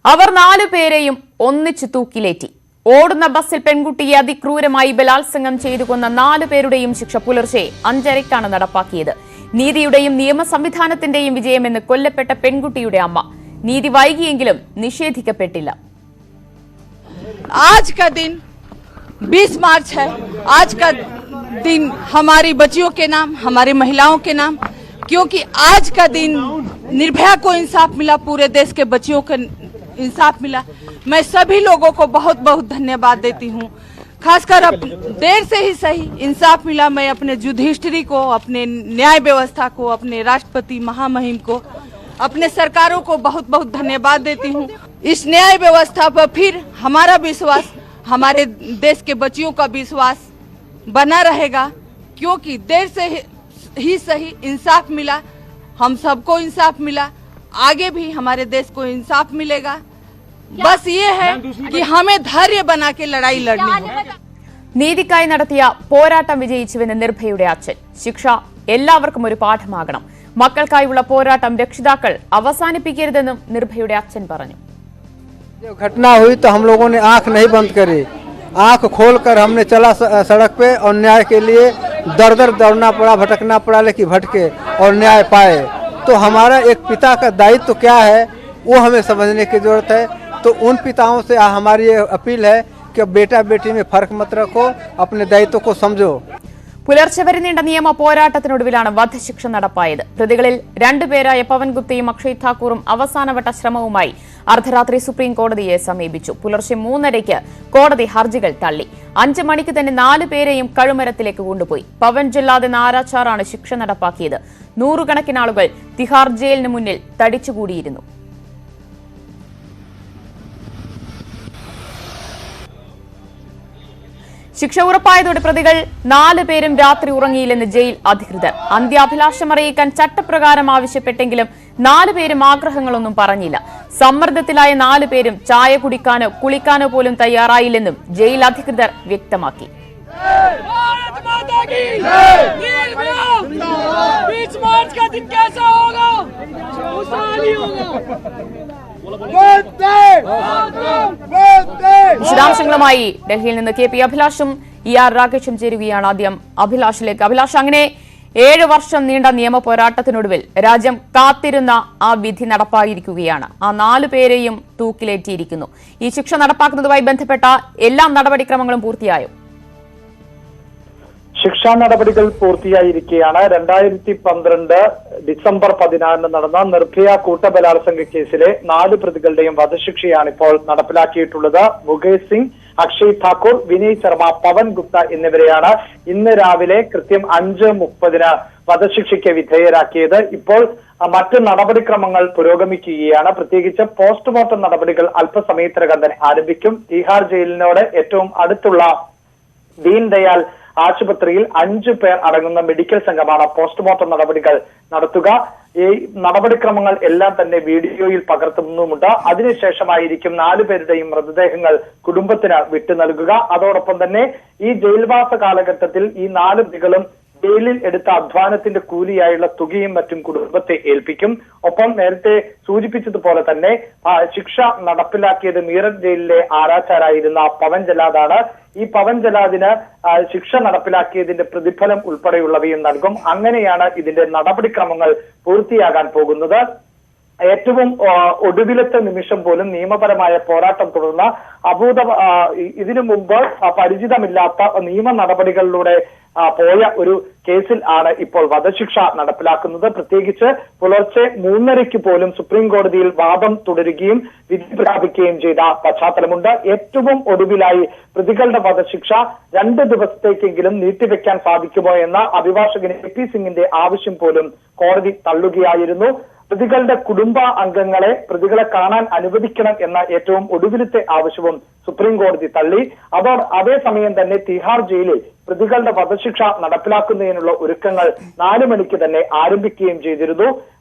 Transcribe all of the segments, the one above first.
അവർ 4 പേരെയും ഒന്നിച്ചു തൂക്കിലേറ്റി. ഓടുന്ന ബസ്സിൽ പെൺകുട്ടിയെ അതിക്രൂരമായി ബലാത്സംഗം ചെയ്തു കൊന്ന 4 പേരുടെയും ശിക്ഷ പുലർച്ചെ 5:30-ക്കാണ് നടപ്പാക്കിയത്. നീതിയുടെയും നിയമ സംവിധാനത്തിന്റെയും വിജയമെന്ന് കൊല്ലപ്പെട്ട പെൺകുട്ടിയുടെ അമ്മ. നീതി വൈകിയെങ്കിലും നിഷേധിക്കപ്പെട്ടില്ല. आज का दिन 20 मार्च है। आज का दिन हमारी बच्चियों के नाम, हमारी महिलाओं के नाम, क्योंकि आज का दिन निर्भया को इंसाफ मिला, पूरे देश के बच्चियों को इंसाफ मिला। मैं सभी लोगों को बहुत बहुत धन्यवाद देती हूँ। खासकर अब देर से ही सही इंसाफ मिला। मैं अपने युधिष्ठिरी को, अपने न्याय व्यवस्था को, अपने राष्ट्रपति महामहिम को, अपने सरकारों को बहुत बहुत धन्यवाद देती हूँ। इस न्याय व्यवस्था पर फिर हमारा विश्वास, हमारे देश के बच्चियों का विश्वास बना रहेगा, क्योंकि देर से ही सही इंसाफ मिला। हम सबको इंसाफ मिला, आगे भी हमारे देश को इंसाफ मिलेगा। बस ये है कि हमें धैर्य बना के लड़ाई लड़नी है। നീതിക്കായി നടത്തിയ പോരാട്ടം വിജയിച്ചുവെന്ന് നിർഭയയുടെ അച്ഛൻ. ശിക്ഷ എല്ലാവർക്കും ഒരു പാഠമാകണം. മക്കൾക്കായുള്ള പോരാട്ടം രക്ഷിതാക്കൾ അവസാനിപ്പിക്കരുതെന്നും നിർഭയയുടെ അച്ഛൻ പറഞ്ഞു. जब घटना हुई तो हम लोगों ने आंख नहीं बंद करी, आंख खोलकर हमने चला सड़क पे और न्याय के लिए दर दर दौड़ना पड़ा, भटकना पड़ा, लेकिन भटके और न्याय पाए। तो हमारा एक पिता का दायित्व क्या है वो हमें समझने की जरूरत है। तो उन पिताओं से हमारी ये अपील है कि बेटा बेटी में फर्क मत रखो, अपने दायित्व को समझो। പുലർച്ചെ വരെ നീണ്ട നിയമ പോരാട്ടത്തിനൊടുവിലാണ് വധശിക്ഷ നടപ്പായത്. പ്രതികളിൽ 2 പേരായ പവൻ ഗുപ്തയും അക്ഷയ് ഠാക്കൂറും അവസാനവട്ട ശ്രമവുമായി അർദ്ധരാത്രി സുപ്രീം കോടതിയെ സമീപിച്ചു. പുലർച്ചെ 3:30-ക്ക് കോടതി ഹർജികൾ തള്ളി. 5 മണിക്ക് തന്നെ 4 പേരെയും കഴുമരത്തിലേക്ക് കൊണ്ടുപോയി. പവൻ ജല്ലാദ് നാരാച്ചാറാണ് ശിക്ഷ നടപ്പാക്കിയത്. 100 കണക്കിന് ആളുകൾ തിഹാർ ജയിലിന് മുന്നിൽ തടിച്ചുകൂടിയിരുന്നു. ശിക്ഷ ഉറപ്പായതോടെ പ്രതികൾ 4 പേരും രാത്രി ഉറങ്ങിയില്ലെന്ന് ജയിൽ അധികൃതർ. അന്ത്യാഭിലാഷം അറിയിക്കാൻ ചട്ടപ്രകാരം ആവശ്യപ്പെട്ടെങ്കിലും 4 പേരും ആഗ്രഹങ്ങളൊന്നും പറഞ്ഞില്ല. സമ്മർദ്ദത്തിലായ 4 പേരും ചായ കുടിക്കാനോ കുളിക്കാനോ പോലും തയ്യാറായില്ലെന്നും ജയിൽ അധികൃതർ വ്യക്തമാക്കി. വിശദാംശങ്ങളുമായി ഡൽഹിയിൽ നിന്ന് KP അഭിലാഷും ER രാകേഷും ചേരുകയാണ്. ആദ്യം അഭിലാഷിലേക്ക്. അഭിലാഷ്, അങ്ങനെ 7 വർഷം നീണ്ട നിയമ പോരാട്ടത്തിനൊടുവിൽ രാജ്യം കാത്തിരുന്ന ആ വിധി നടപ്പായിരിക്കുകയാണ്. ആ 4 പേരെയും തൂക്കിലേറ്റിയിരിക്കുന്നു. ഈ ശിക്ഷ നടപ്പാക്കുന്നതുമായി ബന്ധപ്പെട്ട എല്ലാ നടപടിക്രമങ്ങളും പൂർത്തിയായോ? ശിക്ഷാ നടപടികൾ പൂർത്തിയായിരിക്കുകയാണ്. 2012 ഡിസംബർ 16 നടന്ന നിർഭയ കൂട്ടബലാത്സംഗ കേസിലെ 4 പ്രതികളുടെയും വധശിക്ഷയാണ് ഇപ്പോൾ നടപ്പിലാക്കിയിട്ടുള്ളത്. മുകേഷ് സിംഗ്, അക്ഷയ് ഠാക്കൂർ, വിനയ് ശർമ്മ, പവൻ ഗുപ്ത എന്നിവരെയാണ് ഇന്ന് രാവിലെ കൃത്യം 5:30-ന് വധശിക്ഷയ്ക്ക് വിധേയരാക്കിയത്. ഇപ്പോൾ മറ്റ് നടപടിക്രമങ്ങൾ പുരോഗമിക്കുകയാണ്. പ്രത്യേകിച്ച് പോസ്റ്റ്മോർട്ടം നടപടികൾ അല്പസമയത്തിനകം തന്നെ ആരംഭിക്കും. തിഹാർ ജയിലിനോട് ഏറ്റവും അടുത്തുള്ള ദീൻ ദയാൽ ആശുപത്രിയിൽ 5 പേർ അടങ്ങുന്ന മെഡിക്കൽ സംഘമാണ് പോസ്റ്റ്മോർട്ടം നടപടികൾ നടത്തുക. ഈ നടപടിക്രമങ്ങൾ എല്ലാം തന്നെ വീഡിയോയിൽ പകർത്തുന്നുമുണ്ട്. അതിനുശേഷമായിരിക്കും 4 പേരുടെയും മൃതദേഹങ്ങൾ കുടുംബത്തിന് വിട്ടു നൽകുക. അതോടൊപ്പം തന്നെ ഈ ജയിൽവാസ കാലഘട്ടത്തിൽ ഈ 4 പ്രതികളും ജയിലിൽ എടുത്ത അധ്വാനത്തിന്റെ കൂലിയായുള്ള തുകയും മറ്റും കുടുംബത്തെ ഏൽപ്പിക്കും. ഒപ്പം നേരത്തെ സൂചിപ്പിച്ചതുപോലെ തന്നെ ശിക്ഷ നടപ്പിലാക്കിയത് മീററ്റ് ജയിലിലെ ആരാച്ചാരായിരുന്ന പവൻ ജല്ലാദാണ്. ഈ പവൻ ജല്ലാദിന് ശിക്ഷ നടപ്പിലാക്കിയതിന്റെ പ്രതിഫലം ഉൾപ്പെടെയുള്ളവയും നൽകും. അങ്ങനെയാണ് ഇതിന്റെ നടപടിക്രമങ്ങൾ പൂർത്തിയാകാൻ പോകുന്നത്. ഏറ്റവും ഒടുവിലത്തെ നിമിഷം പോലും നിയമപരമായ പോരാട്ടം തുടർന്ന ഇതിനു മുമ്പ് പരിചിതമില്ലാത്ത നിയമ നടപടികളിലൂടെ പോയ ഒരു കേസിൽ ആണ് ഇപ്പോൾ വധശിക്ഷ നടപ്പിലാക്കുന്നത്. പ്രത്യേകിച്ച് പുലർച്ചെ 3:30-ക്ക് പോലും സുപ്രീം കോടതിയിൽ വാദം തുടരുകയും വിധി പ്രഖ്യാപിക്കുകയും ചെയ്ത പശ്ചാത്തലമുണ്ട്. ഏറ്റവും ഒടുവിലായി പ്രതികളുടെ വധശിക്ഷ 2 ദിവസത്തേക്കെങ്കിലും നീട്ടിവെക്കാൻ സാധിക്കുമോ എന്ന അഭിഭാഷകൻ AP സിംഗിന്റെ ആവശ്യം പോലും കോടതി തള്ളുകയായിരുന്നു. പ്രതികളുടെ കുടുംബ അംഗങ്ങളെ പ്രതികളെ കാണാൻ അനുവദിക്കണം എന്ന ഏറ്റവും ഒടുവിലത്തെ ആവശ്യവും സുപ്രീം കോടതി തള്ളി. അതേസമയം തന്നെ തിഹാർ ജയിലിൽ പ്രതികളുടെ വധശിക്ഷ നടപ്പിലാക്കുന്നതിനുള്ള ഒരുക്കങ്ങൾ 4 മണിക്ക് തന്നെ ആരംഭിക്കുകയും ചെയ്തിരുന്നു.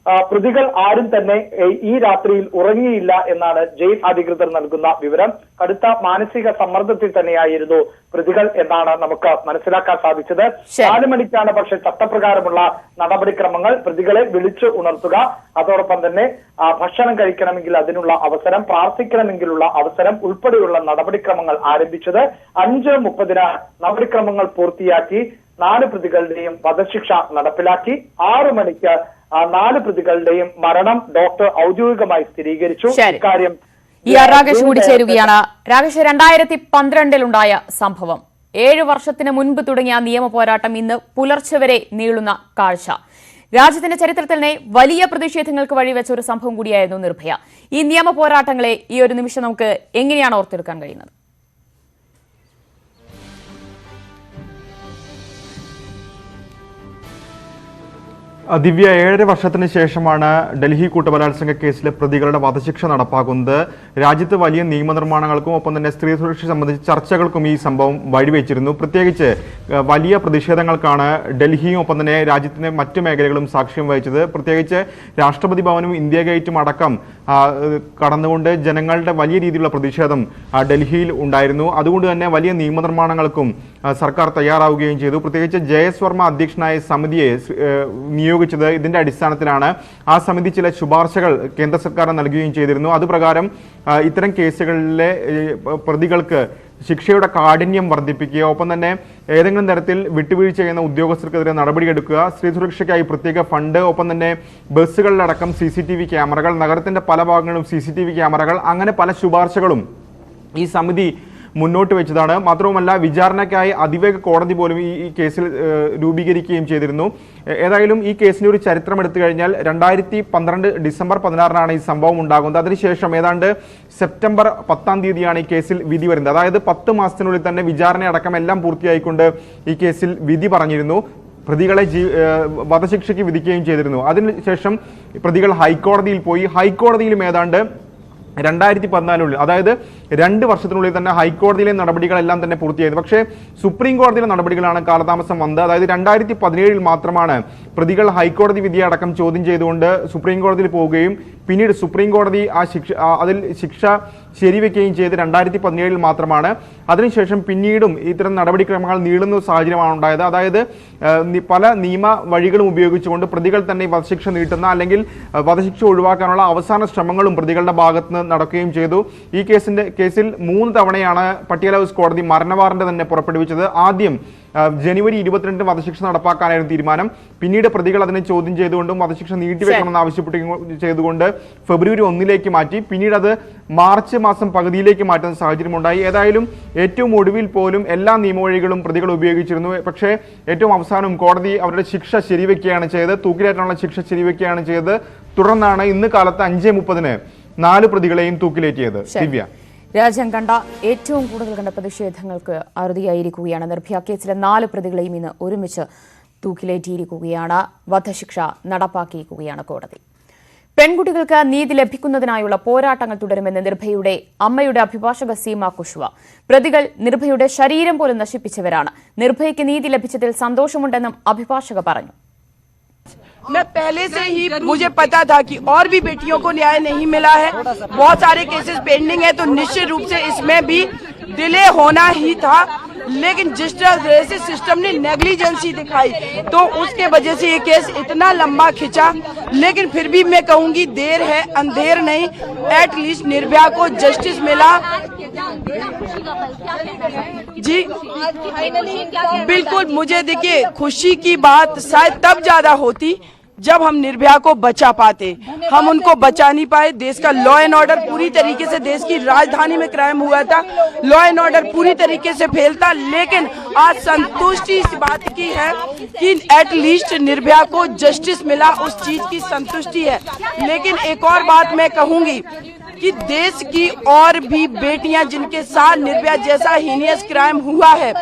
പ്രതികൾ ആരും തന്നെ ഈ രാത്രിയിൽ ഉറങ്ങിയില്ല എന്നാണ് ജയിൽ അധികൃതർ നൽകുന്ന വിവരം. കടുത്ത മാനസിക സമ്മർദ്ദത്തിൽ തന്നെയായിരുന്നു പ്രതികൾ എന്നാണ് നമുക്ക് മനസ്സിലാക്കാൻ സാധിച്ചത്. 4 മണിക്കാണ് പക്ഷേ ചട്ടപ്രകാരമുള്ള നടപടിക്രമങ്ങൾ. പ്രതികളെ വിളിച്ചു ഉണർത്തുക, അതോടൊപ്പം തന്നെ ഭക്ഷണം കഴിക്കണമെങ്കിൽ അതിനുള്ള അവസരം, പ്രാർത്ഥിക്കണമെങ്കിലുള്ള അവസരം ഉൾപ്പെടെയുള്ള നടപടിക്രമങ്ങൾ ആരംഭിച്ചത്. 5:30 നടപടിക്രമങ്ങൾ പൂർത്തിയാക്കി 4 പ്രതികളുടെയും വധശിക്ഷ നടപ്പിലാക്കി. 6 മണിക്ക് 4 പ്രതികളുടെയും മരണം ഡോക്ടർ ഔദ്യോഗികമായി സ്ഥിരീകരിച്ചു. ഇക്കാര്യം രാകേഷ് കൂടി ചേരുകയാണ്. രാകേഷ്, 2012 സംഭവം 7 വർഷത്തിന് മുൻപ് തുടങ്ങിയ നിയമ പോരാട്ടം ഇന്ന് പുലർച്ചെ വരെ നീളുന്ന കാഴ്ച. രാജ്യത്തിന്റെ ചരിത്രത്തിൽ തന്നെ വലിയ പ്രതിഷേധങ്ങൾക്ക് വഴിവെച്ച ഒരു സംഭവം കൂടിയായിരുന്നു നിർഭയ. ഈ നിയമ പോരാട്ടങ്ങളെ ഈ ഒരു നിമിഷം നമുക്ക് എങ്ങനെയാണ് ഓർത്തെടുക്കാൻ കഴിയുന്നത്? ദിവ്യ, 7 വർഷത്തിന് ശേഷമാണ് ഡൽഹി കൂട്ടബലാത്സംഗ കേസിലെ പ്രതികളുടെ വധശിക്ഷ നടപ്പാക്കുന്നത്. രാജ്യത്ത് വലിയ നിയമനിർമ്മാണങ്ങൾക്കും ഒപ്പം തന്നെ സ്ത്രീ സുരക്ഷ സംബന്ധിച്ച ചർച്ചകൾക്കും ഈ സംഭവം വഴിവെച്ചിരുന്നു. പ്രത്യേകിച്ച് വലിയ പ്രതിഷേധങ്ങൾക്കാണ് ഡൽഹിയും ഒപ്പം തന്നെ രാജ്യത്തിന്റെ മറ്റു മേഖലകളും സാക്ഷ്യം വഹിച്ചത്. പ്രത്യേകിച്ച് രാഷ്ട്രപതി ഭവനും ഇന്ത്യ ഗേറ്റും അടക്കം കടന്നുകൊണ്ട് ജനങ്ങളുടെ വലിയ രീതിയിലുള്ള പ്രതിഷേധം ഡൽഹിയിൽ ഉണ്ടായിരുന്നു. അതുകൊണ്ട് തന്നെ വലിയ നിയമനിർമ്മാണങ്ങൾക്കും സർക്കാർ തയ്യാറാവുകയും ചെയ്തു. പ്രത്യേകിച്ച് JS വർമ്മ അധ്യക്ഷനായ സമിതിയെ നിയോഗിച്ചത് ഇതിന്റെ അടിസ്ഥാനത്തിലാണ്. ആ സമിതി ചില ശുപാർശകൾ കേന്ദ്ര സർക്കാർ നൽകുകയും ചെയ്തിരുന്നു. അതുപ്രകാരം ഇത്തരം കേസുകളിലെ പ്രതികൾക്ക് ശിക്ഷയുടെ കാഠിന്യം വർദ്ധിപ്പിക്കുക, ഒപ്പം തന്നെ ഏതെങ്കിലും തരത്തിൽ വിട്ടുവീഴ്ച ചെയ്യുന്ന ഉദ്യോഗസ്ഥർക്കെതിരെ നടപടിയെടുക്കുക, സ്ത്രീ സുരക്ഷയ്ക്കായി പ്രത്യേക ഫണ്ട്, ഒപ്പം തന്നെ ബസ്സുകളിലടക്കം CCTV ക്യാമറകൾ, നഗരത്തിന്റെ പല ഭാഗങ്ങളിലും CCTV ക്യാമറകൾ, അങ്ങനെ പല ശുപാർശകളും ഈ സമിതി മുന്നോട്ട് വെച്ചതാണ്. മാത്രവുമല്ല, വിചാരണയ്ക്കായി അതിവേഗ കോടതി പോലും ഈ കേസിൽ രൂപീകരിക്കുകയും ചെയ്തിരുന്നു. ഏതായാലും ഈ കേസിന്റെ ഒരു ചരിത്രം എടുത്തു കഴിഞ്ഞാൽ 2012 ഡിസംബർ 16 ഈ സംഭവം ഉണ്ടാകുന്നത്. അതിനുശേഷം ഏതാണ്ട് സെപ്റ്റംബർ 10 ഈ കേസിൽ വിധി വരുന്നത്. അതായത് 10 മാസത്തിനുള്ളിൽ തന്നെ വിചാരണയടക്കം എല്ലാം പൂർത്തിയായിക്കൊണ്ട് ഈ കേസിൽ വിധി പറഞ്ഞിരുന്നു. പ്രതികളെ വധശിക്ഷയ്ക്ക് വിധിക്കുകയും ചെയ്തിരുന്നു. അതിനുശേഷം പ്രതികൾ ഹൈക്കോടതിയിൽ പോയി. ഹൈക്കോടതിയിലും ഏതാണ്ട് 2014 അതായത് 2 വർഷത്തിനുള്ളിൽ തന്നെ ഹൈക്കോടതിയിലെ നടപടികളെല്ലാം തന്നെ പൂർത്തിയായത്. പക്ഷേ സുപ്രീം കോടതിയിലെ നടപടികളാണ് കാലതാമസം വന്നത്. അതായത് 2017 മാത്രമാണ് പ്രതികൾ ഹൈക്കോടതി വിധിയെ അടക്കം ചോദ്യം ചെയ്തുകൊണ്ട് സുപ്രീം കോടതിയിൽ പോവുകയും പിന്നീട് സുപ്രീം കോടതി അതിൽ ശിക്ഷ ശരിവെക്കുകയും ചെയ്ത് 2017 മാത്രമാണ്. അതിനുശേഷം പിന്നീടും ഇത്തരം നടപടിക്രമങ്ങൾ നീളുന്ന സാഹചര്യമാണ് ഉണ്ടായത്. അതായത് പല നിയമ വഴികളും ഉപയോഗിച്ചുകൊണ്ട് പ്രതികൾ തന്നെ വധശിക്ഷ നീട്ടുന്ന അല്ലെങ്കിൽ വധശിക്ഷ ഒഴിവാക്കാനുള്ള അവസാന ശ്രമങ്ങളും പ്രതികളുടെ ഭാഗത്ത് നടക്കുകയും ചെയ്തു. ഈ കേസിൽ 3 തവണയാണ് പട്ടിയാല ഹൗസ് കോടതി മരണവാറന്റ് തന്നെ പുറപ്പെടുവിച്ചത്. ആദ്യം ജനുവരി 22 വധശിക്ഷ നടപ്പാക്കാനായിരുന്നു തീരുമാനം. പിന്നീട് പ്രതികൾ അതിനെ ചോദ്യം ചെയ്തുകൊണ്ടും വധശിക്ഷ നീട്ടിവെക്കണമെന്ന് ആവശ്യപ്പെട്ടു ചെയ്തുകൊണ്ട് ഫെബ്രുവരി 1 മാറ്റി. പിന്നീട് അത് മാർച്ച് മാസം പകുതിയിലേക്ക് മാറ്റുന്ന സാഹചര്യമുണ്ടായി. ഏതായാലും ഏറ്റവും ഒടുവിൽ പോലും എല്ലാ നിയമവഴികളും പ്രതികൾ ഉപയോഗിച്ചിരുന്നു. പക്ഷേ ഏറ്റവും അവസാനം കോടതി അവരുടെ ശിക്ഷ ശരിവെക്കുകയാണ് ചെയ്തത്. തൂക്കിലേറ്റാനുള്ള ശിക്ഷ ശരിവെക്കുകയാണ് ചെയ്തത്. തുടർന്നാണ് ഇന്ന് കാലത്ത് 5:30 4 പ്രതികളെയും തൂക്കിലേറ്റിയത്. ദിവ്യ, രാജ്യം കണ്ട ഏറ്റവും കൂടുതൽ കണ്ട പ്രതിഷേധങ്ങൾക്ക് അറുതിയായിരിക്കുകയാണ്. നിർഭയ കേസിലെ 4 പ്രതികളെയും ഇന്ന് ഒരുമിച്ച് തൂക്കിലേറ്റിയിരിക്കുകയാണ്. വധശിക്ഷ നടപ്പാക്കിയിരിക്കുകയാണ് കോടതി. പെൺകുട്ടികൾക്ക് നീതി ലഭിക്കുന്നതിനായുള്ള പോരാട്ടങ്ങൾ തുടരുമെന്ന് നിർഭയയുടെ അമ്മയുടെ അഭിഭാഷക സീമ കുഷ്വ. പ്രതികൾ നിർഭയയുടെ ശരീരം പോലും നശിപ്പിച്ചവരാണ്. നിർഭയയ്ക്ക് നീതി ലഭിച്ചതിൽ സന്തോഷമുണ്ടെന്നും അഭിഭാഷക പറഞ്ഞു. मैं पहले से ही मुझे पता था कि और भी बेटियों को न्याय नहीं मिला है, बहुत सारे केसेस पेंडिंग है, तो निश्चित रूप से इसमें भी डिले होना ही था। लेकिन जिस तरह से सिस्टम ने नेग्लिजेंसी दिखाई तो उसके वजह से ये केस इतना लंबा खिंचा। लेकिन फिर भी मैं कहूंगी देर है अंधेर नहीं, एटलीस्ट निर्भया को जस्टिस मिला। जी बिल्कुल, मुझे देखिए खुशी की बात शायद तब ज्यादा होती जब हम निर्भया को बचा पाते। हम उनको बचा नहीं पाए। देश का लॉ एंड ऑर्डर पूरी तरीके से, देश की राजधानी में क्राइम हुआ था, लॉ एंड ऑर्डर पूरी तरीके से फेल था। लेकिन आज संतुष्टि इस बात की है कि एटलीस्ट निर्भया को जस्टिस मिला, उस चीज की संतुष्टि है। लेकिन एक और बात मैं कहूंगी कि देश की और भी बेटियां जिनके साथ निर्भया जैसा हीनियस क्राइम हुआ है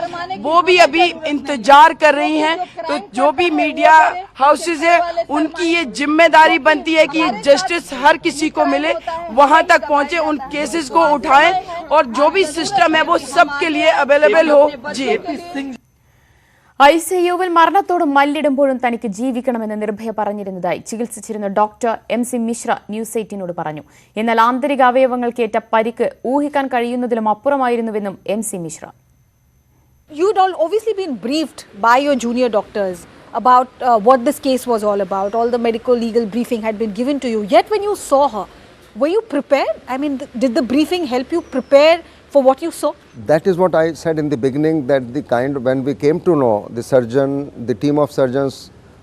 वो भी अभी इंतजार कर रही हैं। तो जो भी मीडिया हाउसेस है उनकी ये जिम्मेदारी बनती है कि ये जस्टिस हर किसी को मिले, वहां तक पहुंचे, उन केसेस को उठाएं और जो भी सिस्टम है वो सबके लिए अवेलेबल हो। जी ICUവിൽ മരണത്തോട് മല്ലിടുമ്പോഴും തനിക്ക് ജീവിക്കണമെന്ന് നിർഭയ പറഞ്ഞിരുന്നതായി ചികിത്സിച്ചിരുന്ന ഡോക്ടർ MC മിശ്ര ന്യൂസ് 18നോട് പറഞ്ഞു. എന്നാൽ ആന്തരിക അവയവങ്ങൾക്കേറ്റ പരിക്ക് ഊഹിക്കാൻ കഴിയുന്നതിലും അപ്പുറമായിരുന്നുവെന്നും MC Mishra. You'd all obviously been briefed by your junior doctors about what this case was all about. All the medical legal briefing had been given to you. Yet when you saw her, were you prepared? I mean, did the briefing help you prepare for what you saw? That is what I said in the beginning, that when we came to know the surgeon, the team of surgeons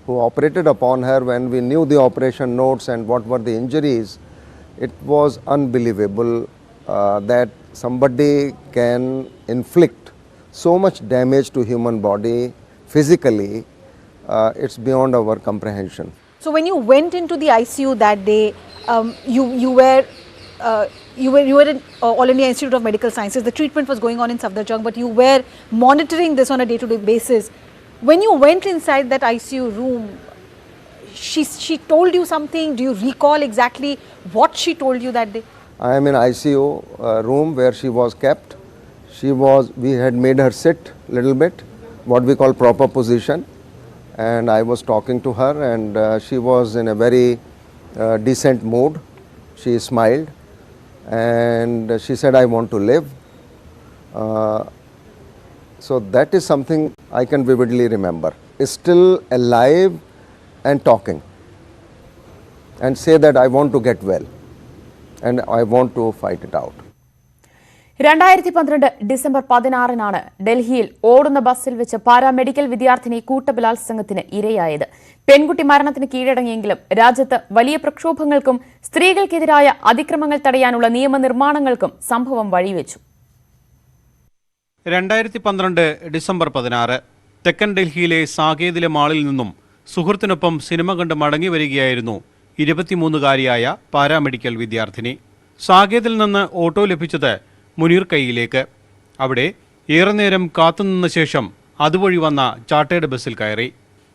who operated upon her, when we knew the operation notes and what were the injuries, it was unbelievable that somebody can inflict so much damage to human body physically. It's beyond our comprehension. So when you went into the ICU that day, you were in All India Institute of Medical Sciences. The treatment was going on in Safdarjung, but you were monitoring this on a day-to-day basis. When you went inside that ICU room, she told you something. Do you recall exactly what she told you that day? I am in ICU room where she was kept. We had made her sit a little bit, what we call proper position, and I was talking to her, and she was in a very decent mood. She smiled and she said, I want to live. So that is something I can vividly remember. Is still alive and talking and say that I want to get well and I want to fight it out. 2012 December 16-നാണ് ഡൽഹിയിൽ ഓടുന്ന ബസ്സിൽ വെച്ച് paramedical വിദ്യാർത്ഥിനി കൂട്ടബലാത്സംഗത്തിന് ഇരയായത്. പെൺകുട്ടി മരണത്തിന് കീഴടങ്ങിയെങ്കിലും രാജ്യത്ത് വലിയ പ്രക്ഷോഭങ്ങൾക്കും സ്ത്രീകൾക്കെതിരായ അതിക്രമങ്ങൾ തടയാനുള്ള നിയമനിർമ്മാണങ്ങൾക്കും സംഭവം വഴിവെച്ചു. 2012 ഡിസംബർ 16 തെക്കൻ ഡൽഹിയിലെ സാകേതിലെ മാളിൽ നിന്നും സുഹൃത്തിനൊപ്പം സിനിമ കണ്ട് മടങ്ങി വരികയായിരുന്നു 23-കാരിയായ പാരാമെഡിക്കൽ വിദ്യാർത്ഥിനി. സാകേതിൽ നിന്ന് ഓട്ടോ ലഭിച്ചത് മുനീർ കൈയിലേക്ക്. അവിടെ ഏറെ നേരം കാത്തുനിന്ന ശേഷം അതുവഴി വന്ന ചാർട്ടേഡ് ബസ്സിൽ കയറി.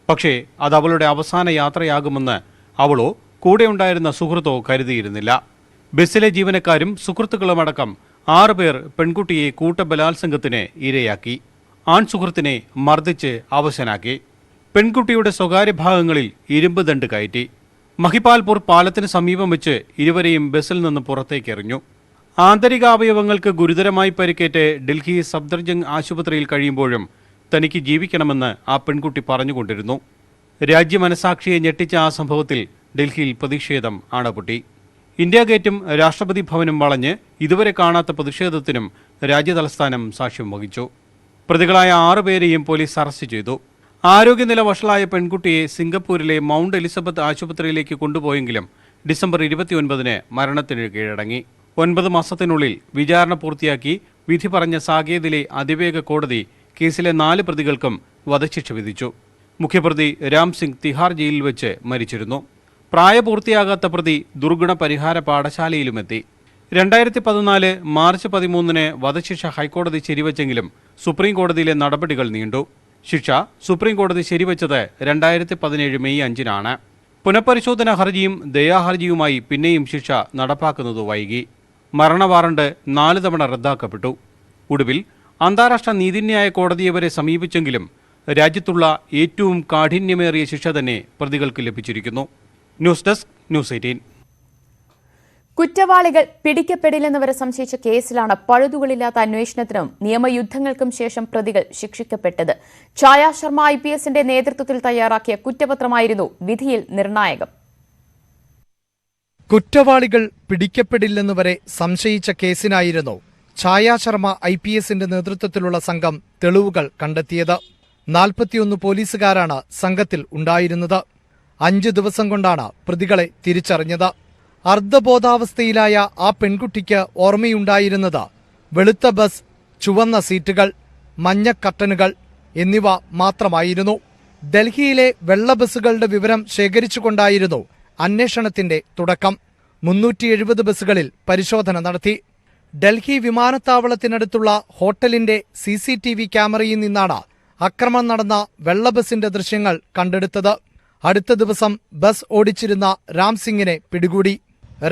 പക്ഷേ അത് അവളുടെ അവസാന യാത്രയാകുമെന്ന് അവളോ കൂടെയുണ്ടായിരുന്ന സുഹൃത്തോ കരുതിയിരുന്നില്ല. ബസ്സിലെ ജീവനക്കാരും സുഹൃത്തുക്കളുമടക്കം 6 പേർ പെൺകുട്ടിയെ കൂട്ടബലാത്സംഗത്തിന് ഇരയാക്കി. ആൺസുഹൃത്തിനെ മർദ്ദിച്ച് അവശനാക്കി. പെൺകുട്ടിയുടെ സ്വകാര്യ ഭാഗങ്ങളിൽ ഇരുമ്പ് ദണ്ട് കയറ്റി. മഹിപാൽപൂർ പാലത്തിന് സമീപം വെച്ച് ഇരുവരെയും ബസ്സിൽ നിന്ന് പുറത്തേക്കെറിഞ്ഞു. ആന്തരികാവയവങ്ങൾക്ക് ഗുരുതരമായി പരിക്കേറ്റ് ഡൽഹി സഫ്ദർജംഗ് ആശുപത്രിയിൽ കഴിയുമ്പോഴും തനിക്ക് ജീവിക്കണമെന്ന് ആ പെൺകുട്ടി പറഞ്ഞുകൊണ്ടിരുന്നു. രാജ്യമനസാക്ഷിയെ ഞെട്ടിച്ച ആ സംഭവത്തിൽ ഡൽഹിയിൽ പ്രതിഷേധം അണപൊട്ടി. ഇന്ത്യ ഗേറ്റും രാഷ്ട്രപതി ഭവനും വളഞ്ഞ് ഇതുവരെ കാണാത്ത പ്രതിഷേധത്തിനും രാജ്യതലസ്ഥാനം സാക്ഷ്യം വഹിച്ചു. പ്രതികളായ 6 പേരെയും പോലീസ് അറസ്റ്റ് ചെയ്തു. ആരോഗ്യനില വഷളായ പെൺകുട്ടിയെ സിംഗപ്പൂരിലെ മൗണ്ട് എലിസബത്ത് ആശുപത്രിയിലേക്ക് കൊണ്ടുപോയെങ്കിലും ഡിസംബർ 29-ന് മരണത്തിന് കീഴടങ്ങി. 9 മാസത്തിനുള്ളിൽ വിചാരണ പൂർത്തിയാക്കി വിധി പറഞ്ഞ സാകേതിലെ അതിവേഗ കോടതി കേസിലെ 4 പ്രതികൾക്കും വധശിക്ഷ വിധിച്ചു. മുഖ്യപ്രതി രാം സിംഗ് തിഹാർ ജയിലിൽ വെച്ച് മരിച്ചിരുന്നു. പ്രായപൂർത്തിയാകാത്ത പ്രതി ദുർഗുണ പരിഹാര പാഠശാലയിലുമെത്തി. 2014 മാർച്ച് 13-ന് വധശിക്ഷ ഹൈക്കോടതി ശരിവച്ചെങ്കിലും സുപ്രീം കോടതിയിലെ നടപടികൾ നീണ്ടു. ശിക്ഷ സുപ്രീം കോടതി ശരിവച്ചത് 2017 മെയ് 5-നാണ്. പുനഃപരിശോധനാ ഹർജിയും ദയാഹർജിയുമായി പിന്നെയും ശിക്ഷ നടപ്പാക്കുന്നത് വൈകി. മരണ വാറണ്ട് 4 തവണ റദ്ദാക്കപ്പെട്ടു. ഒടുവിൽ അന്താരാഷ്ട്ര നീതിന്യായ കോടതിയെ വരെ സമീപിച്ചെങ്കിലും രാജ്യത്തുള്ള ഏറ്റവും കാഠിന്യമേറിയ ശിക്ഷ തന്നെ പ്രതികൾക്ക് ലഭിച്ചിരിക്കുന്നു. News desk news 18. കുറ്റവാളികൾ പിടിക്കപ്പെടില്ലെന്ന് വരെ സംശയിച്ച കേസിലാണ് പഴുതുകളില്ലാത്ത അന്വേഷണത്തിനും നിയമയുദ്ധങ്ങൾക്കും ശേഷം പ്രതികൾ ശിക്ഷിക്കപ്പെട്ടത്. ഛായ ശർമ്മ IPSന്റെ നേതൃത്വത്തിൽ തയ്യാറാക്കിയ കുറ്റപത്രമായിരുന്നു വിധിയിൽ നിർണായകം. കുറ്റവാളികൾ പിടിക്കപ്പെടില്ലെന്ന് വരെ സംശയിച്ച കേസിനായിരുന്നു ഛായ ശർമ്മ IPSന്റെ നേതൃത്വത്തിലുള്ള സംഘം തെളിവുകൾ കണ്ടെത്തിയത്. 41 പോലീസുകാരാണ് സംഘത്തിൽ ഉണ്ടായിരുന്നത്. 5 ദിവസം കൊണ്ടാണ് പ്രതികളെ തിരിച്ചറിഞ്ഞത്. അർദ്ധബോധാവസ്ഥയിലായ ആ പെൺകുട്ടിക്ക് ഓർമ്മയുണ്ടായിരുന്നത് വെളുത്ത ബസ്, ചുവന്ന സീറ്റുകൾ, മഞ്ഞ കർട്ടനുകൾ എന്നിവ മാത്രമായിരുന്നു. ഡൽഹിയിലെ വെള്ള ബസ്സുകളുടെ വിവരം ശേഖരിച്ചുകൊണ്ടായിരുന്നു അന്വേഷണത്തിന്റെ തുടക്കം. 370 ബസ്സുകളിൽ പരിശോധന നടത്തി. ഡൽഹി വിമാനത്താവളത്തിനടുത്തുള്ള ഹോട്ടലിന്റെ CCTV ക്യാമറയിൽ നിന്നാണ് ആക്രമണം നടന്ന വെള്ള ബസിന്റെ ദൃശ്യങ്ങൾ കണ്ടെടുത്തത്. അടുത്ത ദിവസം ബസ് ഓടിച്ചിരുന്ന രാം സിംഗിനെ പിടികൂടി.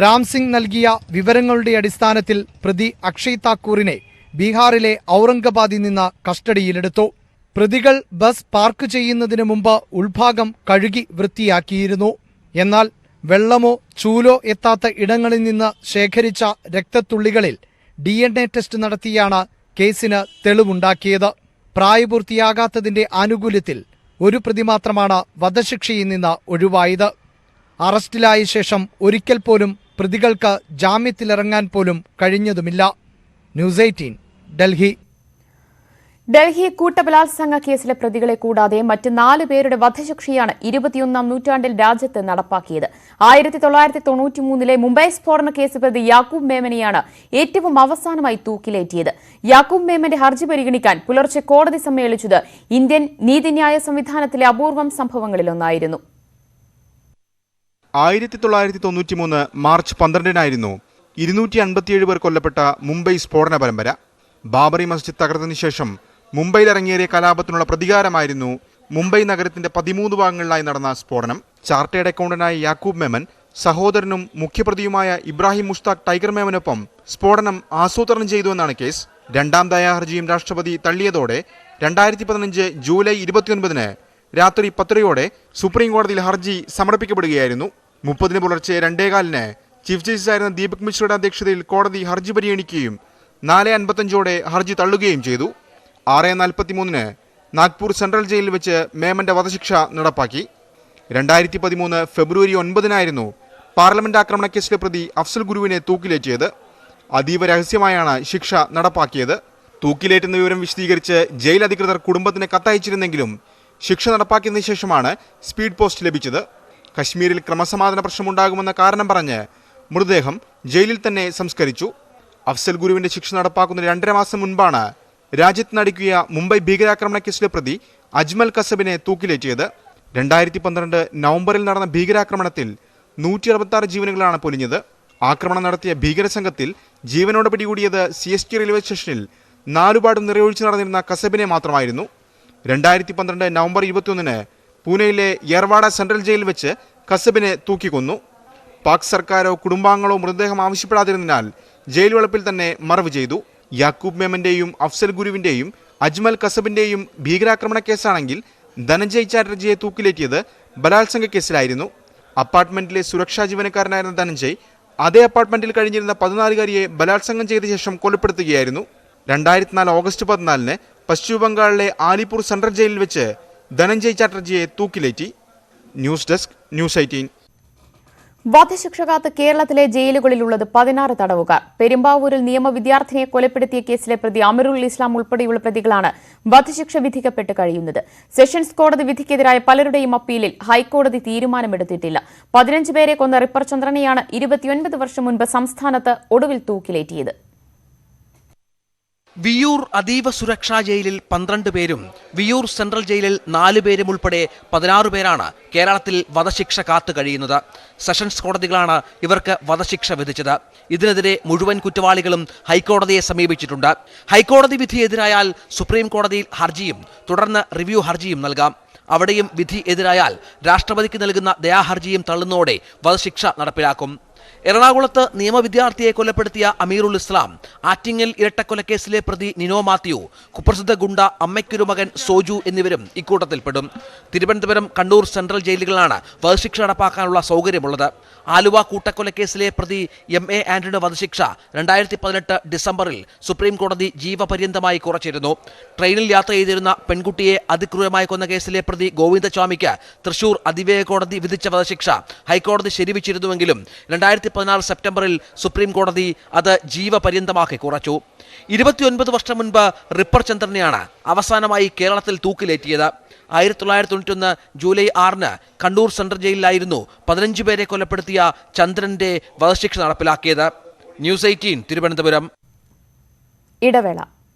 രാം സിംഗ് നൽകിയ വിവരങ്ങളുടെ അടിസ്ഥാനത്തിൽ പ്രതി അക്ഷയ് താക്കൂറിനെ ബീഹാറിലെ ഔറംഗാബാദിൽ നിന്ന് കസ്റ്റഡിയിലെടുത്തു. പ്രതികൾ ബസ് പാർക്ക് ചെയ്യുന്നതിന് മുമ്പ് ഉൾഭാഗം കഴുകി വൃത്തിയാക്കിയിരുന്നു. എന്നാൽ വെള്ളമോ ചൂലോ എത്താത്ത ഇടങ്ങളിൽ നിന്ന് ശേഖരിച്ച രക്തത്തുള്ളികളിൽ DNA ടെസ്റ്റ് നടത്തിയാണ് കേസിന് തെളിവുണ്ടാക്കിയത്. പ്രായപൂർത്തിയാകാത്തതിന്റെ ആനുകൂല്യത്തിൽ ഒരു പ്രതി മാത്രമാണ് വധശിക്ഷയിൽ നിന്ന് ഒഴിവായത്. അറസ്റ്റിലായ ശേഷം ഒരിക്കൽ പോലും പ്രതികൾക്ക് ജാമ്യത്തിലിറങ്ങാൻ പോലും കഴിഞ്ഞതുമില്ല. ന്യൂസ് 18 ഡൽഹി. ഡൽഹി കൂട്ടബലാത്സംഗ കേസിലെ പ്രതികളെ കൂടാതെ മറ്റ് 4 പേരുടെ വധശിക്ഷയാണ് 21ാം നൂറ്റാണ്ടിൽ രാജ്യത്ത് നടപ്പാക്കിയത്. 1993 മുംബൈ സ്ഫോടന കേസ് പ്രതി യാക്കൂബ് മേമനെയാണ് ഏറ്റവും അവസാനമായി തൂക്കിലേറ്റിയത്. യാക്കൂബ് മേമന്റെ ഹർജി പരിഗണിക്കാൻ പുലർച്ചെ കോടതി സമ്മേളിച്ചത് ഇന്ത്യൻ നീതിന്യായ സംവിധാനത്തിലെ അപൂർവം സംഭവങ്ങളിലൊന്നായിരുന്നു. 1993 മാർച്ച് 12-നായിരുന്നു 257 പേർ കൊല്ലപ്പെട്ട മുംബൈ സ്ഫോടന പരമ്പര. ബാബറി മസ്ജിദ് തകർത്തതിനു ശേഷം മുംബൈയിലിറങ്ങിയേറിയ കലാപത്തിനുള്ള പ്രതികാരമായിരുന്നു മുംബൈ നഗരത്തിന്റെ 13 ഭാഗങ്ങളിലായി നടന്ന സ്ഫോടനം. ചാർട്ടേഡ് അക്കൗണ്ടന്റായ യാക്കൂബ് മേമൻ, സഹോദരനും മുഖ്യപ്രതിയുമായ ഇബ്രാഹിം മുഷ്താഖ് ടൈഗർ മേമനൊപ്പം സ്ഫോടനം ആസൂത്രണം ചെയ്തുവെന്നാണ് കേസ്. രണ്ടാം ദയാഹർജിയും രാഷ്ട്രപതി തള്ളിയതോടെ 2015 ജൂലൈ 29-ന് രാത്രി 10:00-ഓടെ സുപ്രീം കോടതിയിൽ ഹർജി സമർപ്പിക്കപ്പെടുകയായിരുന്നു. 30-ന് പുലർച്ചെ 2:15-ന് ചീഫ് ജസ്റ്റിസായിരുന്ന ദീപക് മിശ്രയുടെ അധ്യക്ഷതയിൽ കോടതി ഹർജി പരിഗണിക്കുകയും 4:55-ഓടെ ഹർജി തള്ളുകയും ചെയ്തു. 6:43-ന് നാഗ്പൂർ സെൻട്രൽ ജയിലിൽ വെച്ച് മേമന്റെ വധശിക്ഷ നടപ്പാക്കി. 2013 ഫെബ്രുവരി 9-നായിരുന്നു പാർലമെന്റ് ആക്രമണ കേസിലെ പ്രതി അഫ്സൽ ഗുരുവിനെ തൂക്കിലേറ്റിയത്. അതീവ രഹസ്യമായാണ് ശിക്ഷ നടപ്പാക്കിയത്. തൂക്കിലേറ്റുന്ന വിവരം വിശദീകരിച്ച് ജയിൽ അധികൃതർ കുടുംബത്തിന് കത്തയച്ചിരുന്നെങ്കിലും ശിക്ഷ നടപ്പാക്കിയതിനു ശേഷമാണ് സ്പീഡ് പോസ്റ്റ് ലഭിച്ചത്. കശ്മീരിൽ ക്രമസമാധാന പ്രശ്നമുണ്ടാകുമെന്ന കാരണം പറഞ്ഞ് മൃതദേഹം ജയിലിൽ തന്നെ സംസ്കരിച്ചു. അഫ്സൽ ഗുരുവിന്റെ ശിക്ഷ നടപ്പാക്കുന്ന 2.5 മാസം മുൻപാണ് രാജ്യത്ത് നടക്കിയ മുംബൈ ഭീകരാക്രമണ കേസിലെ പ്രതി അജ്മൽ കസബിനെ തൂക്കിലേറ്റിയത്. 2012 നവംബറിൽ നടന്ന ഭീകരാക്രമണത്തിൽ 166 ജീവനുകളാണ് പൊലിഞ്ഞത്. ആക്രമണം നടത്തിയ ഭീകരസംഘത്തിൽ ജീവനോടെ പിടികൂടിയത് CST റെയിൽവേ സ്റ്റേഷനിൽ 4 പാടും നിറയൊഴിച്ച് നടന്നിരുന്ന കസബിനെ മാത്രമായിരുന്നു. 2012 നവംബർ 21-ന് പൂനെയിലെ യർവാഡ സെൻട്രൽ ജയിലിൽ വെച്ച് കസബിനെ തൂക്കിക്കൊന്നു. പാക് സർക്കാരോ കുടുംബാംഗങ്ങളോ മൃതദേഹം ആവശ്യപ്പെടാതിരുന്നതിനാൽ ജയിൽ വളപ്പിൽ തന്നെ മറവ് ചെയ്തു. യാക്കൂബ് മേമന്റെയും അഫ്സൽ ഗുരുവിന്റെയും അജ്മൽ കസബിന്റെയും ഭീകരാക്രമണ കേസാണെങ്കിൽ ധനഞ്ജയ് ചാറ്റർജിയെ തൂക്കിലേറ്റിയത് ബലാത്സംഗ കേസിലായിരുന്നു. അപ്പാർട്ട്മെന്റിലെ സുരക്ഷാ ജീവനക്കാരനായിരുന്ന ധനഞ്ജയ് അതേ അപ്പാർട്ട്മെന്റിൽ കഴിഞ്ഞിരുന്ന 14-കാരിയെ ബലാത്സംഗം ചെയ്ത ശേഷം കൊലപ്പെടുത്തുകയായിരുന്നു. 2004 ഓഗസ്റ്റ് 14-ന് പശ്ചിമ ബംഗാളിലെ ആലിപ്പൂർ സെൻട്രൽ ജയിലിൽ വെച്ച് ധനഞ്ജയ് ചാറ്റർജിയെ തൂക്കിലേറ്റി. News desk news 18. വധശിക്ഷ കാത്ത് കേരളത്തിലെ ജയിലുകളിലുള്ളത് 16 തടവുകാർ. പെരുമ്പാവൂരിൽ നിയമ വിദ്യാർത്ഥിനിയെ കൊലപ്പെടുത്തിയ കേസിലെ പ്രതി അമരുൽ ഇസ്ലാം ഉൾപ്പെടെയുള്ള പ്രതികളാണ് വധശിക്ഷ വിധിക്കപ്പെട്ട് കഴിയുന്നത്. സെഷൻസ് കോടതി വിധിക്കെതിരായ പലരുടെയും അപ്പീലിൽ ഹൈക്കോടതി തീരുമാനമെടുത്തിട്ടില്ല. 15 പേരെ കൊന്ന റിപ്പർ ചന്ദ്രനെയാണ് 29 വർഷം മുൻപ് സംസ്ഥാനത്ത് ഒടുവിൽ തൂക്കിലേറ്റിയത്. വിയൂർ അതീവ സുരക്ഷാ ജയിലിൽ 12 പേരും വിയൂർ സെൻട്രൽ ജയിലിൽ 4 പേരും ഉൾപ്പെടെ 16 പേരാണ് കേരളത്തിൽ വധശിക്ഷ കാത്തു കഴിയുന്നത്. സെഷൻസ് കോടതികളാണ് ഇവർക്ക് വധശിക്ഷ വിധിച്ചത്. ഇതിനെതിരെ മുഴുവൻ കുറ്റവാളികളും ഹൈക്കോടതിയെ സമീപിച്ചിട്ടുണ്ട്. ഹൈക്കോടതി വിധി എതിരായാൽ സുപ്രീം കോടതിയിൽ ഹർജിയും തുടർന്ന് റിവ്യൂ ഹർജിയും നൽകാം. അവിടെയും വിധി എതിരായാൽ രാഷ്ട്രപതിക്ക് നൽകുന്ന ദയാഹർജിയും തള്ളുന്നതോടെ വധശിക്ഷ നടപ്പിലാക്കും. എറണാകുളത്ത് നിയമവിദ്യാർത്ഥിയെ കൊലപ്പെടുത്തിയ അമീറുൽ ഇസ്ലാം, ആറ്റിങ്ങൽ ഇരട്ടക്കൊലക്കേസിലെ പ്രതി നിനോ മാത്യു, കുപ്രസിദ്ധ ഗുണ്ട അമ്മയ്ക്കൊരു മകൻ സോജു എന്നിവരും ഇക്കൂട്ടത്തിൽപ്പെടും. തിരുവനന്തപുരം, കണ്ണൂർ സെൻട്രൽ ജയിലുകളിലാണ് വധശിക്ഷ നടപ്പാക്കാനുള്ള സൗകര്യമുള്ളത്. ആലുവ കൂട്ടക്കൊലക്കേസിലെ പ്രതി MA ആന്റണിയുടെ വധശിക്ഷ 2018 ഡിസംബറിൽ സുപ്രീം കോടതി ജീവപര്യന്തമായി കുറച്ചിരുന്നു. ട്രെയിനിൽ യാത്ര ചെയ്തിരുന്ന പെൺകുട്ടിയെ അതിക്രൂരമായി കൊന്ന കേസിലെ പ്രതി ഗോവിന്ദസ്വാമിക്ക് തൃശൂർ അതിവേഗ കോടതി വിധിച്ച വധശിക്ഷ ഹൈക്കോടതി ശരിവച്ചിരുന്നുവെങ്കിലും 2016 സെപ്റ്റംബറിൽ സുപ്രീം കോടതി അത് ജീവപര്യന്തമാക്കി കുറച്ചു. 29 വർഷം മുൻപ് റിപ്പർ ചന്ദ്രനെയാണ് അവസാനമായി കേരളത്തിൽ തൂക്കിലേറ്റിയത്. 1991 ജൂലൈ 6-ന് കണ്ണൂർ സെൻട്രൽ ജയിലിലായിരുന്നു 15 പേരെ കൊലപ്പെടുത്തിയ ചന്ദ്രന്റെ വധശിക്ഷ നടപ്പിലാക്കിയത്. ന്യൂസ് 18 തിരുവനന്തപുരം. ഇടവേള.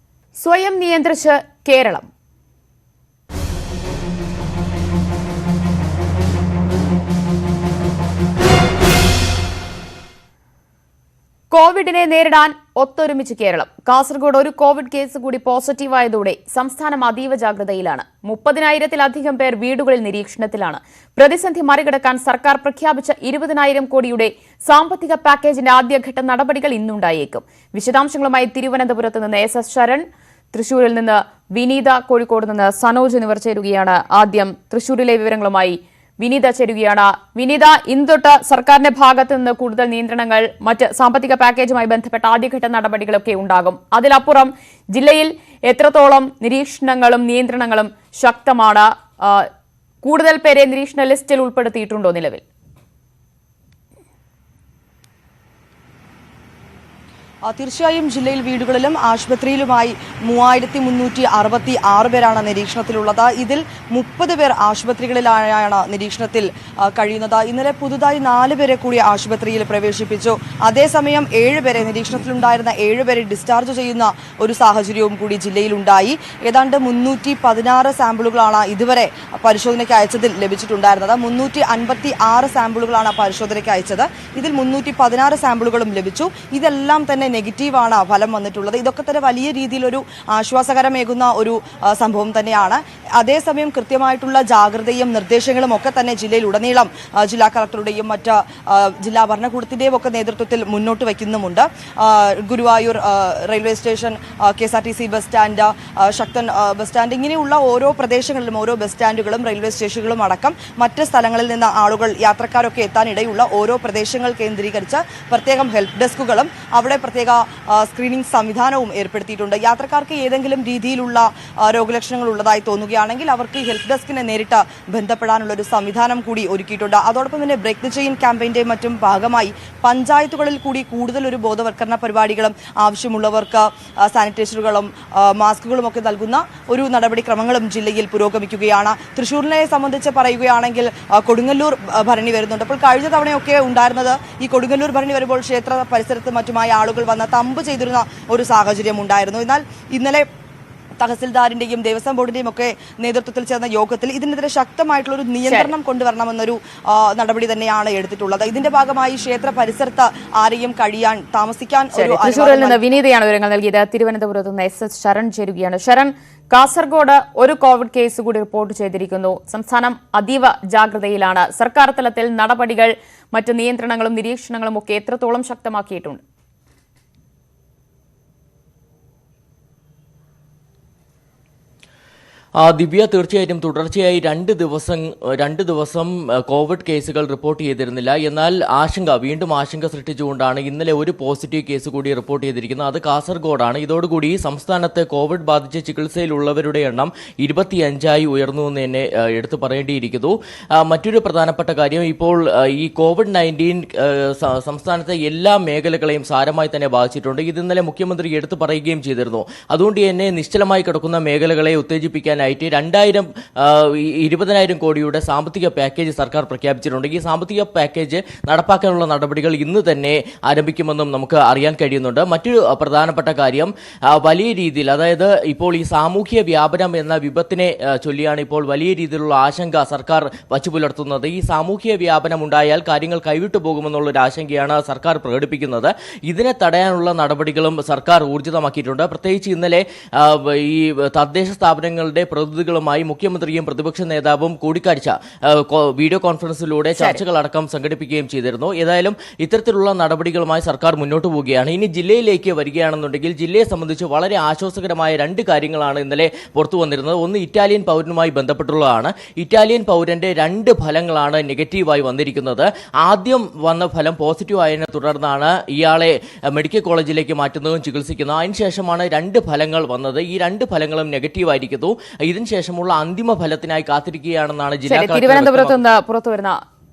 സ്വയം നിയന്ത്രിച്ച് കേരളം. കോവിഡിനെ നേരിടാൻ ഒത്തൊരുമിച്ച് കേരളം. കാസർഗോഡ് ഒരു കോവിഡ് കേസ് കൂടി പോസിറ്റീവായതോടെ സംസ്ഥാനം അതീവ ജാഗ്രതയിലാണ്. 30,000-ലധികം പേർ വീടുകളിൽ നിരീക്ഷണത്തിലാണ്. പ്രതിസന്ധി മറികടക്കാൻ സർക്കാർ പ്രഖ്യാപിച്ച 20,000 കോടിയുടെ സാമ്പത്തിക പാക്കേജിന്റെ ആദ്യഘട്ട നടപടികൾ ഇന്നുണ്ടായേക്കും. വിശദാംശങ്ങളുമായി തിരുവനന്തപുരത്ത് നിന്ന് SS ശരൺ. തൃശൂരിൽ നിന്ന് വിനീത, കോഴിക്കോട് നിന്ന് സനോജ് എന്നിവർ ചേരുകയാണ്. ആദ്യം തൃശൂരിലെ വിവരങ്ങളുമായി വിനീത ചേരുകയാണ്. വിനീത, ഇന്ന് തൊട്ട് സർക്കാരിന്റെ ഭാഗത്ത് നിന്ന് കൂടുതൽ നിയന്ത്രണങ്ങൾ, മറ്റ് സാമ്പത്തിക പാക്കേജുമായി ബന്ധപ്പെട്ട ആദ്യഘട്ട നടപടികളൊക്കെ ഉണ്ടാകും. അതിലപ്പുറം ജില്ലയിൽ എത്രത്തോളം നിരീക്ഷണങ്ങളും നിയന്ത്രണങ്ങളും ശക്തമാണ്? കൂടുതൽ പേരെ നിരീക്ഷണ ലിസ്റ്റിൽ ഉൾപ്പെടുത്തിയിട്ടുണ്ടോ നിലവിൽ? തീർച്ചയായും ജില്ലയിൽ വീടുകളിലും ആശുപത്രിയിലുമായി 3366 പേരാണ് നിരീക്ഷണത്തിലുള്ളത്. ഇതിൽ 30 പേർ ആശുപത്രികളിലാണ് നിരീക്ഷണത്തിൽ കഴിയുന്നത്. ഇന്നലെ പുതുതായി 4 പേരെ കൂടി ആശുപത്രിയിൽ പ്രവേശിപ്പിച്ചു. അതേസമയം 7 പേരെ നിരീക്ഷണത്തിലുണ്ടായിരുന്ന 7 പേരെ ഡിസ്ചാർജ് ചെയ്യുന്ന ഒരു സാഹചര്യവും കൂടി ജില്ലയിലുണ്ടായി. ഏതാണ്ട് 316 സാമ്പിളുകളാണ് ഇതുവരെ പരിശോധനയ്ക്ക് അയച്ചതിൽ ലഭിച്ചിട്ടുണ്ടായിരുന്നത്. 356 സാമ്പിളുകളാണ് പരിശോധനയ്ക്ക് അയച്ചത്. ഇതിൽ 316 സാമ്പിളുകളും ലഭിച്ചു. ഇതെല്ലാം തന്നെ നെഗറ്റീവാണ് ഫലം വന്നിട്ടുള്ളത്. ഇതൊക്കെ തന്നെ വലിയ രീതിയിലൊരു ആശ്വാസകരമേകുന്ന ഒരു സംഭവം തന്നെയാണ്. അതേസമയം കൃത്യമായിട്ടുള്ള ജാഗ്രതയും നിർദ്ദേശങ്ങളും ഒക്കെ തന്നെ ജില്ലയിൽ ഉടനീളം ജില്ലാ കളക്ടറുടെയും മറ്റ് ജില്ലാ ഭരണകൂടത്തിന്റെയും ഒക്കെ നേതൃത്വത്തിൽ മുന്നോട്ട് വയ്ക്കുന്നുമുണ്ട്. Guruvayur railway station, KSRTC bus stand, Sakthan bus stand, ഇങ്ങനെയുള്ള ഓരോ പ്രദേശങ്ങളിലും ഓരോ ബസ് സ്റ്റാൻഡുകളും റെയിൽവേ സ്റ്റേഷനുകളും അടക്കം മറ്റ് സ്ഥലങ്ങളിൽ നിന്ന് ആളുകൾ, യാത്രക്കാരൊക്കെ എത്താനിടയുള്ള ഓരോ പ്രദേശങ്ങൾ കേന്ദ്രീകരിച്ച് പ്രത്യേകം ഹെൽപ്പ് ഡെസ്കുകളും അവിടെ പ്രത്യേക സ്ക്രീനിംഗ് സംവിധാനവും ഏർപ്പെടുത്തിയിട്ടുണ്ട്. യാത്രക്കാർക്ക് ഏതെങ്കിലും രീതിയിലുള്ള രോഗലക്ഷണങ്ങൾ ഉള്ളതായി തോന്നുകയാണെങ്കിൽ അവർക്ക് ഹെൽപ്പ് ഡെസ്കിനെ നേരിട്ട് ബന്ധപ്പെടാനുള്ള ഒരു സംവിധാനം കൂടി ഒരുക്കിയിട്ടുണ്ട്. അതോടൊപ്പം തന്നെ ബ്രേക്ക് ദി ചെയിൻ ക്യാമ്പയിന്റെ മറ്റും ഭാഗമായി പഞ്ചായത്തുകളിൽ കൂടി കൂടുതൽ ഒരു ബോധവൽക്കരണ പരിപാടികളും ആവശ്യമുള്ളവർക്ക് സാനിറ്റൈസറുകളും മാസ്കുകളും ഒക്കെ നൽകുന്ന ഒരു നടപടിക്രമങ്ങളും ജില്ലയിൽ പുരോഗമിക്കുകയാണ്. തൃശ്ശൂരിനെ സംബന്ധിച്ച് പറയുകയാണെങ്കിൽ കൊടുങ്ങല്ലൂർ ഭരണി വരുന്നുണ്ട്. അപ്പോൾ കഴിഞ്ഞ തവണയൊക്കെ ഉണ്ടായിരുന്നത് ഈ കൊടുങ്ങല്ലൂർ ഭരണി വരുമ്പോൾ ക്ഷേത്ര പരിസരത്ത് മറ്റുമായി ആളുകൾ വന്ന് തമ്പ് ചെയ്തിരുന്ന ഒരു സാഹചര്യം ഉണ്ടായിരുന്നു. എന്നാൽ ഇന്നലെ തഹസിൽദാരിന്റെയും ദേവസ്വം ബോർഡിന്റെയും ഒക്കെ നേതൃത്വത്തിൽ ചേർന്ന യോഗത്തിൽ ഇതിനെതിരെ ശക്തമായിട്ടുള്ള ഒരു നിയന്ത്രണം കൊണ്ടുവരണമെന്നൊരു നടപടി തന്നെയാണ് എടുത്തിട്ടുള്ളത്. ഇതിന്റെ ഭാഗമായി ക്ഷേത്ര പരിസരത്ത് ആരെയും താമസിക്കാൻ തൃശൂരിൽ നിന്ന് വിനീതയാണ് വിവരങ്ങൾ നൽകിയത്. തിരുവനന്തപുരത്ത് നിന്ന് SS ശരൺ ചേരുകയാണ്. ശരൺ, കാസർഗോഡ് ഒരു കോവിഡ് കേസ് കൂടി റിപ്പോർട്ട് ചെയ്തിരിക്കുന്നു. സംസ്ഥാനം അതീവ ജാഗ്രതയിലാണ്. സർക്കാർ തലത്തിൽ നടപടികൾ, മറ്റ് നിയന്ത്രണങ്ങളും നിരീക്ഷണങ്ങളും ഒക്കെ എത്രത്തോളം ശക്തമാക്കിയിട്ടുണ്ട്? ദിവ്യ, തീർച്ചയായിട്ടും തുടർച്ചയായി രണ്ട് ദിവസം കോവിഡ് കേസുകൾ റിപ്പോർട്ട് ചെയ്തിരുന്നില്ല. എന്നാൽ വീണ്ടും ആശങ്ക സൃഷ്ടിച്ചുകൊണ്ടാണ് ഇന്നലെ ഒരു പോസിറ്റീവ് കേസ് കൂടി റിപ്പോർട്ട് ചെയ്തിരിക്കുന്നത്. അത് കാസർഗോഡാണ്. ഇതോടുകൂടി സംസ്ഥാനത്ത് കോവിഡ് ബാധിച്ച് ചികിത്സയിലുള്ളവരുടെ എണ്ണം 25ആയി ഉയർന്നു എന്ന് തന്നെ എടുത്തു പറയേണ്ടിയിരിക്കുന്നു. മറ്റൊരു പ്രധാനപ്പെട്ട കാര്യം, ഇപ്പോൾ ഈ COVID-19 സംസ്ഥാനത്തെ എല്ലാ മേഖലകളെയും സാരമായി തന്നെ ബാധിച്ചിട്ടുണ്ട്. ഇത് ഇന്നലെ മുഖ്യമന്ത്രി എടുത്തു പറയുകയും ചെയ്തിരുന്നു. അതുകൊണ്ട് തന്നെ നിശ്ചലമായി കിടക്കുന്ന മേഖലകളെ ഉത്തേജിപ്പിക്കാൻ 20,000 കോടിയുടെ സാമ്പത്തിക പാക്കേജ് സർക്കാർ പ്രഖ്യാപിച്ചിട്ടുണ്ട്. ഈ സാമ്പത്തിക പാക്കേജ് നടപ്പാക്കാനുള്ള നടപടികൾ ഇന്ന് തന്നെ ആരംഭിക്കുമെന്നും നമുക്ക് അറിയാൻ കഴിയുന്നുണ്ട്. മറ്റൊരു പ്രധാനപ്പെട്ട കാര്യം, വലിയ രീതിയിൽ, അതായത് ഇപ്പോൾ ഈ സാമൂഹ്യ വ്യാപനം എന്ന വിപത്തിനെ ചൊല്ലിയാണ് ഇപ്പോൾ വലിയ രീതിയിലുള്ള ആശങ്ക സർക്കാർ വച്ചുപുലർത്തുന്നത്. ഈ സാമൂഹ്യ വ്യാപനം ഉണ്ടായാൽ കാര്യങ്ങൾ കൈവിട്ടു പോകുമെന്നുള്ളൊരു ആശങ്കയാണ് സർക്കാർ പ്രകടിപ്പിക്കുന്നത്. ഇതിനെ തടയാനുള്ള നടപടികളും സർക്കാർ ഊർജിതമാക്കിയിട്ടുണ്ട്. പ്രത്യേകിച്ച് ഇന്നലെ ഈ തദ്ദേശ സ്ഥാപനങ്ങളുടെ പ്രതിനിധികളുമായി മുഖ്യമന്ത്രിയും പ്രതിപക്ഷ നേതാവും കൂടിക്കാഴ്ച വീഡിയോ കോൺഫറൻസിലൂടെ ചർച്ചകളടക്കം സംഘടിപ്പിക്കുകയും ചെയ്തിരുന്നു. ഏതായാലും ഇത്തരത്തിലുള്ള നടപടികളുമായി സർക്കാർ മുന്നോട്ട് പോവുകയാണ്. ഇനി ജില്ലയിലേക്ക് വരികയാണെന്നുണ്ടെങ്കിൽ ജില്ലയെ സംബന്ധിച്ച് വളരെ ആശ്വാസകരമായ 2 കാര്യങ്ങളാണ് ഇന്നലെ പുറത്തു വന്നിരുന്നത്. ഒന്ന് ഇറ്റാലിയൻ പൗരനുമായി ബന്ധപ്പെട്ടുള്ളതാണ്. ഇറ്റാലിയൻ പൗരന്റെ 2 ഫലങ്ങളാണ് നെഗറ്റീവായി വന്നിരിക്കുന്നത്. ആദ്യം വന്ന ഫലം പോസിറ്റീവ് ആയതിനെ തുടർന്നാണ് ഇയാളെ മെഡിക്കൽ കോളേജിലേക്ക് മാറ്റുന്നതും ചികിത്സിക്കുന്നതും. അതിനുശേഷമാണ് 2 ഫലങ്ങൾ വന്നത്. ഈ 2 ഫലങ്ങളും നെഗറ്റീവ് ആയിരിക്കുന്നു. ഇതിനുശേഷമുള്ള അന്തിമ ഫലത്തിനായി കാത്തിരിക്കുകയാണെന്നാണ് ജില്ലാ കളക്ടർ. തിരുവനന്തപുരത്ത് നിന്ന് പുറത്തുവരുന്ന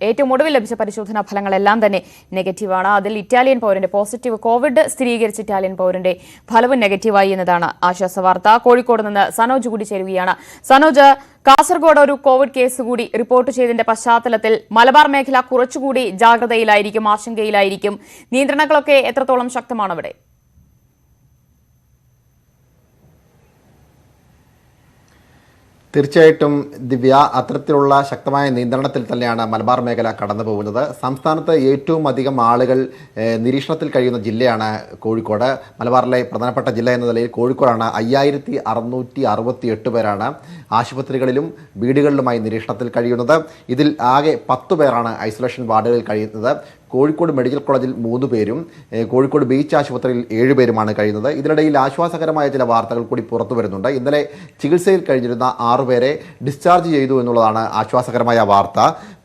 ഏറ്റവും ഒടുവിൽ ലഭിച്ച പരിശോധനാ ഫലങ്ങളെല്ലാം തന്നെ നെഗറ്റീവാണ്. അതിൽ ഇറ്റാലിയൻ പൗരന്റെ പോസിറ്റീവ്, കോവിഡ് സ്ഥിരീകരിച്ച ഇറ്റാലിയൻ പൗരന്റെ ഫലവും നെഗറ്റീവായി എന്നതാണ് ആശ്വാസ വാർത്ത. കോഴിക്കോട് നിന്ന് സനോജ് കൂടി ചേരുകയാണ്. സനോജ്, കാസർഗോഡ് ഒരു കോവിഡ് കേസ് കൂടി റിപ്പോർട്ട് ചെയ്തതിന്റെ പശ്ചാത്തലത്തിൽ മലബാർ മേഖല കുറച്ചുകൂടി ജാഗ്രതയിലായിരിക്കും, ആശങ്കയിലായിരിക്കും. നിയന്ത്രണങ്ങളൊക്കെ എത്രത്തോളം ശക്തമാണ് അവിടെ? തീർച്ചയായിട്ടും ദിവ്യ, അത്തരത്തിലുള്ള ശക്തമായ നിയന്ത്രണത്തിൽ തന്നെയാണ് മലബാർ മേഖല കടന്നു പോകുന്നത്. സംസ്ഥാനത്ത് ഏറ്റവും അധികം ആളുകൾ നിരീക്ഷണത്തിൽ കഴിയുന്ന ജില്ലയാണ് കോഴിക്കോട്. മലബാറിലെ പ്രധാനപ്പെട്ട ജില്ല എന്ന നിലയിൽ കോഴിക്കോടാണ്. 5668 പേരാണ് ആശുപത്രികളിലും വീടുകളിലുമായി നിരീക്ഷണത്തിൽ കഴിയുന്നത്. ഇതിൽ ആകെ 10 പേരാണ് ഐസൊലേഷൻ വാർഡുകളിൽ കഴിയുന്നത്. കോഴിക്കോട് മെഡിക്കൽ കോളേജിൽ 3 പേരും കോഴിക്കോട് ബീച്ച് ആശുപത്രിയിൽ 7 പേരുമാണ് കഴിയുന്നത്. ഇതിനിടയിൽ ആശ്വാസകരമായ ചില വാർത്തകൾ കൂടി പുറത്തു വരുന്നുണ്ട്. ഇന്നലെ ചികിത്സയിൽ കഴിഞ്ഞിരുന്ന 6 പേരെ ഡിസ്ചാർജ് ചെയ്തു എന്നുള്ളതാണ് ആശ്വാസകരമായ വാർത്ത.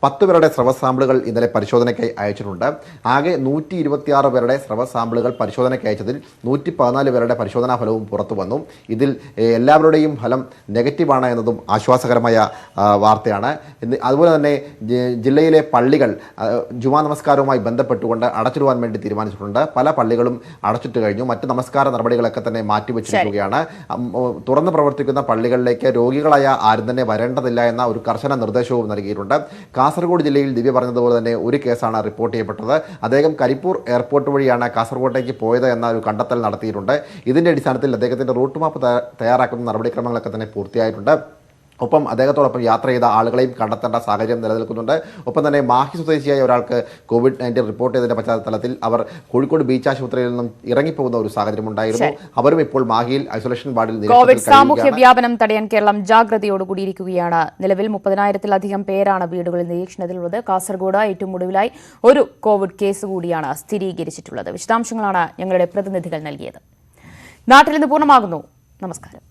10 പേരുടെ സ്രവ സാമ്പിളുകൾ ഇന്നലെ പരിശോധനയ്ക്കായി അയച്ചിട്ടുണ്ട്. ആകെ 126 പേരുടെ സ്രവ സാമ്പിളുകൾ പരിശോധനയ്ക്ക് അയച്ചതിൽ 114 പേരുടെ പരിശോധനാ ഫലവും പുറത്തു വന്നു. ഇതിൽ എല്ലാവരുടെയും ഫലം നെഗറ്റീവാണ് എന്നതും ആശ്വാസകരമായ വാർത്തയാണ്. അതുപോലെ തന്നെ ജില്ലയിലെ പള്ളികൾ ജുമാ നമസ്കാരവുമായി ബന്ധപ്പെട്ടുകൊണ്ട് അടച്ചിടുവാൻ വേണ്ടി തീരുമാനിച്ചിട്ടുണ്ട്. പല പള്ളികളും അടച്ചിട്ട് കഴിഞ്ഞു. മറ്റ് നമസ്കാര നടപടികളൊക്കെ തന്നെ മാറ്റിവെച്ചിരിക്കുകയാണ്. തുറന്ന് പ്രവർത്തിക്കുന്ന പള്ളികളിലേക്ക് രോഗികളായ ആരും തന്നെ വരേണ്ടതില്ല എന്ന ഒരു കർശന നിർദ്ദേശവും നൽകിയിട്ടുണ്ട്. കാസർഗോഡ് ജില്ലയിൽ ദിവ്യ പറഞ്ഞതുപോലെ തന്നെ ഒരു കേസാണ് റിപ്പോർട്ട് ചെയ്യപ്പെട്ടത്. അദ്ദേഹം കരിപ്പൂർ എയർപോർട്ട് വഴിയാണ് കാസർഗോഡേക്ക് പോയത് എന്ന ഒരു കണ്ടെത്തൽ നടത്തിയിട്ടുണ്ട്. ഇതിന്റെ അടിസ്ഥാനത്തിൽ അദ്ദേഹത്തിന്റെ റൂട്ട് മാപ്പ് തയ്യാറാക്കുന്ന നടപടിക്രമങ്ങളൊക്കെ തന്നെ പൂർത്തിയായിട്ടുണ്ട്. ഒപ്പം അദ്ദേഹത്തോടൊപ്പം യാത്ര ചെയ്ത ആളുകളെയും കണ്ടെത്തേണ്ട സാഹചര്യം നിലനിൽക്കുന്നുണ്ട്. ഒപ്പം തന്നെ മാഹി സ്വദേശിയായ ഒരാൾക്ക് COVID-19 റിപ്പോർട്ട് ചെയ്തതിന്റെ പശ്ചാത്തലത്തിൽ അവർ കോഴിക്കോട് ബീച്ച് ആശുപത്രിയിൽ നിന്നും ഇറങ്ങിപ്പോകുന്ന ഒരു സാഹചര്യം ഉണ്ടായിരുന്നു. അവരും ഇപ്പോൾ മാഹിയിൽ ഐസൊലേഷൻ വാർഡിൽ കോവിഡ് സാമൂഹ്യ വ്യാപനം തടയാൻ കേരളം ജാഗ്രതയോടുകൂടിയിരിക്കുകയാണ്. നിലവിൽ 30,000-ലധികം പേരാണ് വീടുകളിൽ നിരീക്ഷണത്തിലുള്ളത്. കാസർഗോഡ് ഏറ്റവും ഒടുവിലായി ഒരു കോവിഡ് കേസ് കൂടിയാണ് സ്ഥിരീകരിച്ചിട്ടുള്ളത്. വിശദാംശങ്ങളാണ് ഞങ്ങളുടെ പ്രതിനിധികൾ നൽകിയത്. നാട്ടിൽ നിന്ന് പൂർണ്ണമാകുന്നു. നമസ്കാരം.